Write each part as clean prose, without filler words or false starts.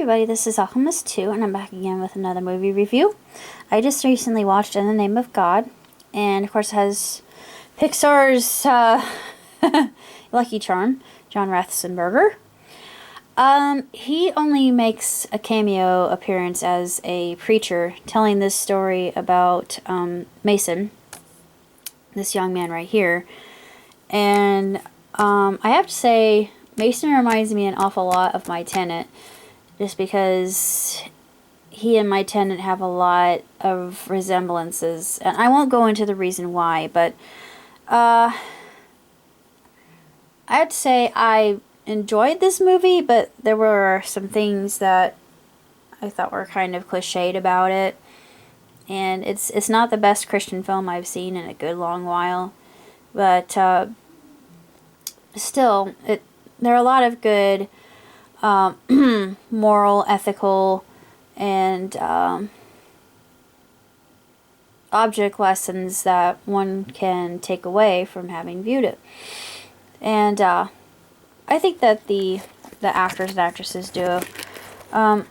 everybody, this is Alchemist2, and I'm back again with another movie review. I just recently watched In the Name of God, and of course it has Pixar's Lucky Charm, John Ratzenberger. He only makes a cameo appearance as a preacher, telling this story about Mason, this young man right here. And I have to say, Mason reminds me an awful lot of my tenant, just because he and my tenant have a lot of resemblances. And I won't go into the reason why, but I have to say I enjoyed this movie, but there were some things that I thought were kind of cliched about it. And it's not the best Christian film I've seen in a good long while, but still, there are a lot of good moral, ethical, and object lessons that one can take away from having viewed it. And I think that the actors and actresses do a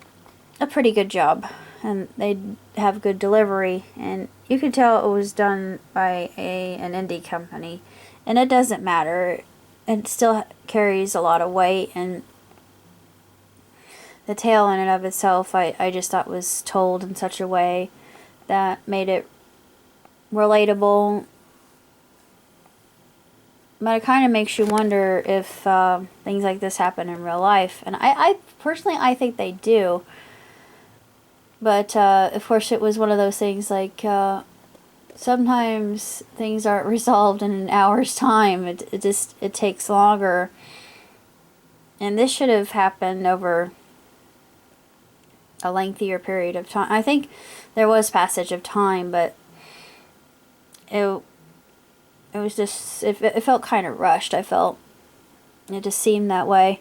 pretty good job, and they have good delivery, and you can tell it was done by an indie company, and it doesn't matter. It still carries a lot of weight, and the tale in and of itself I just thought was told in such a way that made it relatable. But it kind of makes you wonder if things like this happen in real life. And I personally, I think they do. But of course it was one of those things like sometimes things aren't resolved in an hour's time. It takes longer. And this should have happened over a lengthier period of time. I think there was passage of time, but it was just, it felt kind of rushed. It just seemed that way.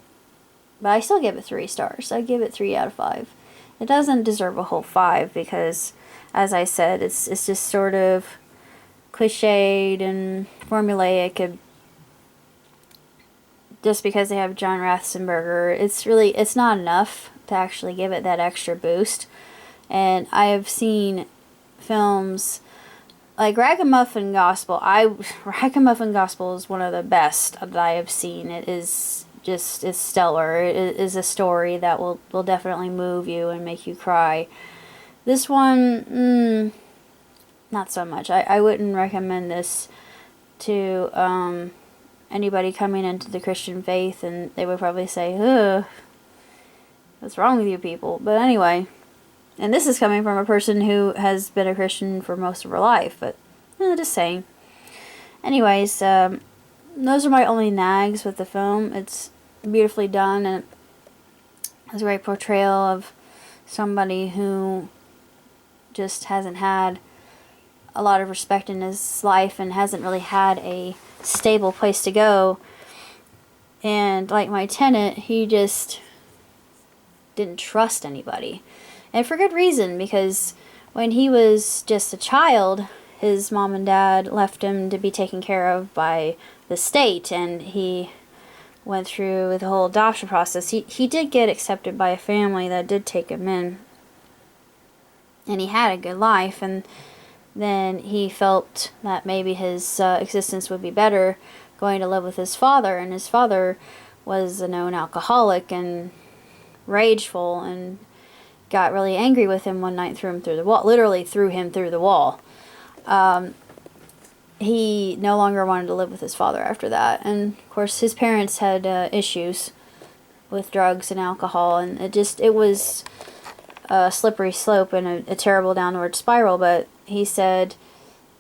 But I still give it 3 stars. I give it 3 out of 5. It doesn't deserve a whole 5 because, as I said, it's just sort of cliched and formulaic, and just because they have John Ratzenberger, it's not enough to actually give it that extra boost. And I have seen films like Ragamuffin Gospel. Ragamuffin Gospel is one of the best that I have seen. It's stellar. It is a story that will definitely move you and make you cry. This one, not so much. I wouldn't recommend this to anybody coming into the Christian faith, and they would probably say, ugh, what's wrong with you people? But anyway, and this is coming from a person who has been a Christian for most of her life, but just saying. Anyways, those are my only nags with the film. It's beautifully done, and it's a great portrayal of somebody who just hasn't had a lot of respect in his life and hasn't really had a stable place to go. And like my tenant, he just didn't trust anybody. And for good reason, because when he was just a child, his mom and dad left him to be taken care of by the state, and he went through the whole adoption process. He did get accepted by a family that did take him in, and he had a good life, and then he felt that maybe his existence would be better going to live with his father, and his father was a known alcoholic and rageful, and got really angry with him one night and threw him through the wall. Literally threw him through the wall. He no longer wanted to live with his father after that. And of course his parents had issues with drugs and alcohol, and it was a slippery slope and a terrible downward spiral. But he said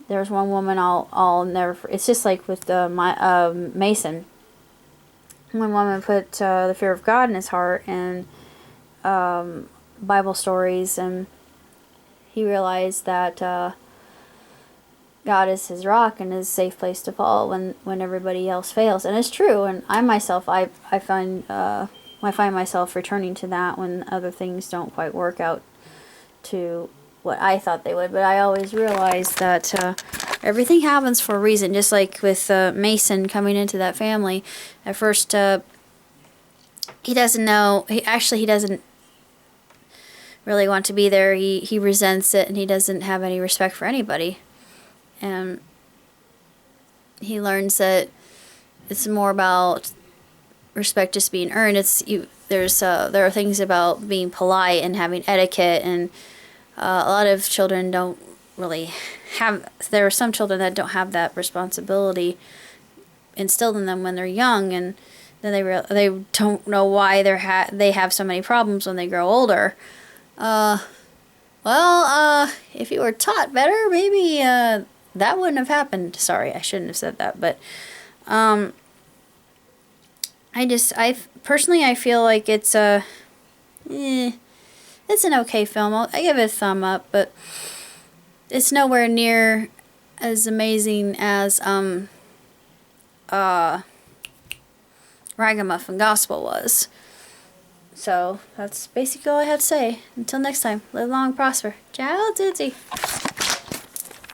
there was one woman I'll never, it's just like with Mason. One woman put the fear of God in his heart, and Bible stories, and he realized that God is his rock and his safe place to fall when everybody else fails. And it's true, and I myself, I find myself returning to that when other things don't quite work out to what I thought they would. But I always realize that everything happens for a reason, just like with Mason coming into that family. At first, he doesn't know, he doesn't really want to be there. He resents it, and he doesn't have any respect for anybody. And he learns that it's more about respect just being earned. There are things about being polite and having etiquette, and a lot of children don't really have. There are some children that don't have that responsibility instilled in them when they're young, and then they don't know why they have so many problems when they grow older. If you were taught better, maybe that wouldn't have happened. Sorry, I shouldn't have said that, but I personally, I feel like it's it's an okay film. I give it a thumb up, but it's nowhere near as amazing as Ragamuffin Gospel was. So that's basically all I have to say. Until next time, live long and prosper. Ciao, Tootsie.